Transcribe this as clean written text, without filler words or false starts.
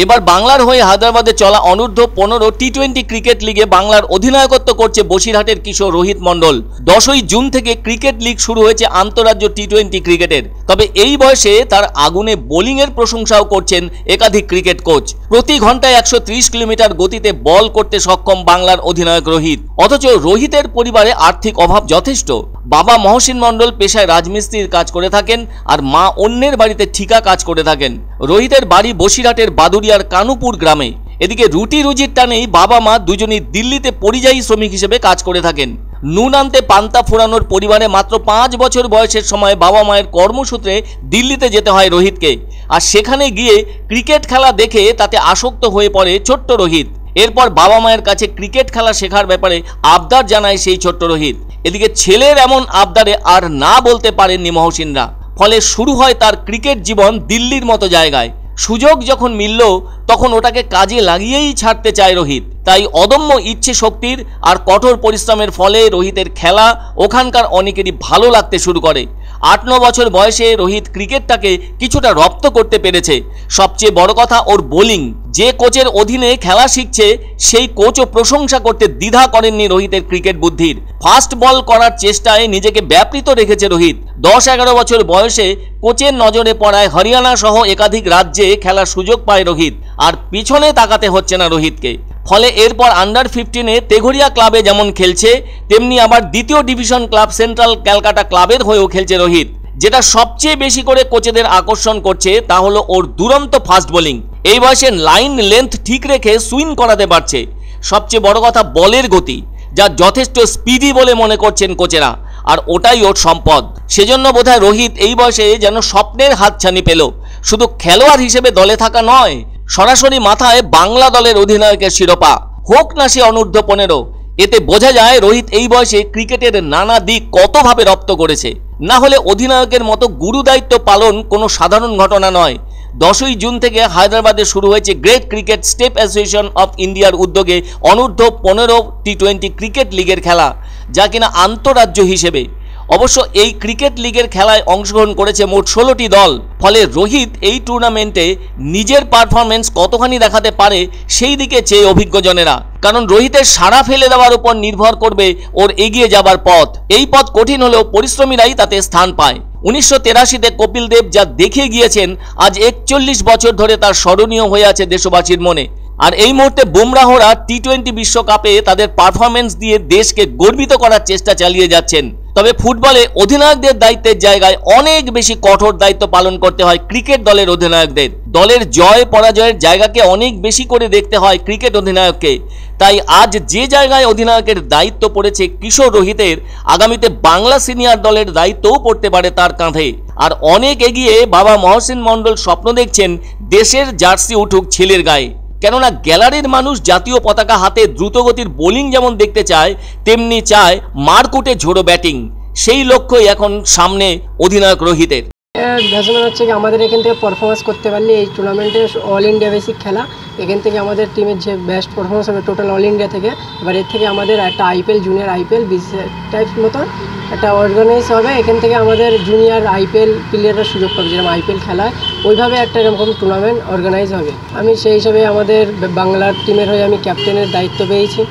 এবার বাংলার হয়ে হায়দ্রাবাদে চলা অনূর্ধ্ব-15 টি-20 ক্রিকেট লিগে বাংলার অধিনায়কত্ব করছে বসিরহাটের কিশোর রোহিত মণ্ডল। 10ই জুন থেকে ক্রিকেট লিগ শুরু হয়েছে আন্তঃরাজ্য টি-20 ক্রিকেটের। তবে এই বয়সে তার আগুনে বোলিংয়ের প্রশংসাও করছেন একাধিক ক্রিকেট কোচ। প্রতি ঘন্টায় 130 কিলোমিটার গতিতে বল করতে সক্ষম বাংলার অধিনায়ক রোহিত। অথচ রোহিতের পরিবারে আর্থিক অভাব যথেষ্ট। বাবা মহসিন মণ্ডল পেশায় রাজমিস্ত্রির কাজ করে থাকেন আর মা অন্যের বাড়িতে ঠিকা কাজ করে থাকেন। রোহিতের বাড়ি বসিরহাটের বাদুরিয়ার কানুপুর গ্রামে। এদিকে রুটি রুজির টানেই বাবা মা দুজনই দিল্লিতে পরিযায়ী শ্রমিক হিসেবে কাজ করে থাকেন। নুন আনতে পান্তা ফোড়ানোর পরিবারে মাত্র 5 বছর বয়সের সময় বাবা মায়ের কর্মসূত্রে দিল্লিতে যেতে হয় রোহিতকে। আর সেখানে গিয়ে ক্রিকেট খেলা দেখে তাতে আসক্ত হয়ে পড়ে ছোট্ট রোহিত। এরপর বাবা মায়ের কাছে ক্রিকেট খেলা শেখার ব্যাপারে আবদার জানায় সেই ছোট্ট রোহিত। এদিকে ছেলের এমন আবদারে আর না বলতে পারেননি মহসিনরা। ফলে শুরু হয় তার ক্রিকেট জীবন দিল্লির মতো জায়গায়। সুযোগ যখন মিলল তখন ওটাকে কাজে লাগিয়েই ছাড়তে চায় রোহিত। তাই অদম্য ইচ্ছে শক্তির আর কঠোর পরিশ্রমের ফলে রোহিতের খেলা ওখানকার অনেকেরই ভালো লাগতে শুরু করে। 8-9 বছর বয়সে রোহিত ক্রিকেটটাকে কিছুটা রপ্ত করতে পেরেছে। সবচেয়ে বড় কথা ওর বোলিং। যে কোচের অধীনে খেলা শিখছে সেই কোচও প্রশংসা করতে দ্বিধা করেননি রোহিতের ক্রিকেট বুদ্ধির। ফাস্ট বল করার চেষ্টায় নিজেকে ব্যাপৃত রেখেছে রোহিত। 10-11 বছর বয়সে কোচের নজরে পড়ায় হরিয়ানা সহ একাধিক রাজ্যে খেলার সুযোগ পায় রোহিত। আর পিছনে তাকাতে হচ্ছে না রোহিতকে। ফলে এরপর আন্ডার 15-এ তেঘরিয়া ক্লাবে যেমন খেলছে তেমনি আবার দ্বিতীয় ডিভিশন ক্লাব সেন্ট্রাল ক্যালকাটা ক্লাবের হয়েও খেলছে রোহিত। যেটা সবচেয়ে বেশি করে কোচেদের আকর্ষণ করছে তা হলো ওর দুরন্ত ফাস্ট বোলিং। এই বয়সে লাইন লেন্থ ঠিক রেখে সুইং করাতে পারছে। সবচেয়ে বড় কথা বলের গতি, যা যথেষ্ট স্পিডি বলে মনে করছেন কোচেরা। আর ওটাই ওর সম্পদ। সেজন্য বোধহয় রোহিত এই বয়সে যেন স্বপ্নের হাতছানি পেল। শুধু খেলোয়াড় হিসেবে দলে থাকা নয়, সরাসরি মাথায় বাংলা দলের অধিনায়কের শিরোপা, হোক না সে অনূর্ধ্ব-15। এতে বোঝা যায় রোহিত এই বয়সে ক্রিকেটের নানা দিক কতভাবে রপ্ত করেছে। না হলে অধিনায়কের মতো গুরু দায়িত্ব পালন কোনো সাধারণ ঘটনা নয়। 10ই জুন থেকে হায়দ্রাবাদে শুরু হয়েছে great cricket step association of ইন্ডিয়ার উদ্যোগে অনূর্ধ্ব-15 টি-20 ক্রিকেট লিগের খেলা, যা কিনা আন্তঃরাজ্য হিসেবে। অবশ্য এই ক্রিকেট লিগের খেলায় অংশগ্রহণ করেছে মোট 16টি দল। ফলে রোহিত এই টুর্নামেন্টে নিজের পারফরমেন্স কতখানি দেখাতে পারে সেই দিকে চেয়ে অভিজ্ঞজনেরা। কারণ রোহিতের সাড়া ফেলে দেওয়ার উপর নির্ভর করবে ওর এগিয়ে যাবার পথ। এই পথ কঠিন হলেও পরিশ্রমীরাই তাতে স্থান পায়। 1983-তে কপিল দেব যা দেখে গিয়েছেন আজ 41 বছর ধরে তার স্মরণীয় হয়ে আছে দেশবাসীর মনে। আর এই মুহূর্তে বুমরাহরা টি-20 বিশ্বকাপে তাদের পারফরমেন্স দিয়ে দেশকে গর্বিত করার চেষ্টা চালিয়ে যাচ্ছেন। তবে ফুটবলে অধিনায়কদের দায়িত্বের জায়গায় অনেক বেশি কঠোর দায়িত্ব পালন করতে হয় ক্রিকেট দলের অধিনায়কদের। দলের জয় পরাজয়ের জায়গাকে অনেক বেশি করে দেখতে হয় ক্রিকেট অধিনায়ককে। তাই আজ যে জায়গায় অধিনায়কের দায়িত্ব পড়েছে কিশোর রোহিতের, আগামীতে বাংলা সিনিয়র দলের দায়িত্বও পড়তে পারে তার কাঁধে। আর অনেক এগিয়ে বাবা মহসিন মণ্ডল স্বপ্ন দেখছেন দেশের জার্সি উঠুক ছেলের গায়ে। কেননা গ্যালারির মানুষ জাতীয় পতাকা হাতে দ্রুতগতির বোলিং যেমন দেখতে চায়, তেমনি চায় মারকুটে ঝোড়ো ব্যাটিং। সেই লক্ষ্যই এখন সামনে অধিনায়ক রোহিতের। ব্যাটসম্যান হচ্ছে কি আমাদের এখান থেকে পারফরমেন্স করতে পারলে এই টুর্নামেন্টে অল ইন্ডিয়া বেসিক খেলা, এখান থেকে আমাদের টিমের যে বেস্ট পারফরমেন্স হবে টোটাল অল ইন্ডিয়া থেকে। এবার এর থেকে আমাদের একটা আইপিএল, জুনিয়র আইপিএল টাইপ মতন একটা অর্গানাইজ হবে। এখান থেকে আমাদের জুনিয়র আইপিএল প্লেয়াররা সুযোগ পাবে, যেরকম আইপিএল খেলায় ওইভাবে একটা এরকম টুর্নামেন্ট অর্গানাইজ হবে। আমি সেই হিসাবে আমাদের বাংলার টিমের হয়ে আমি ক্যাপ্টেনের দায়িত্ব পেয়েছি।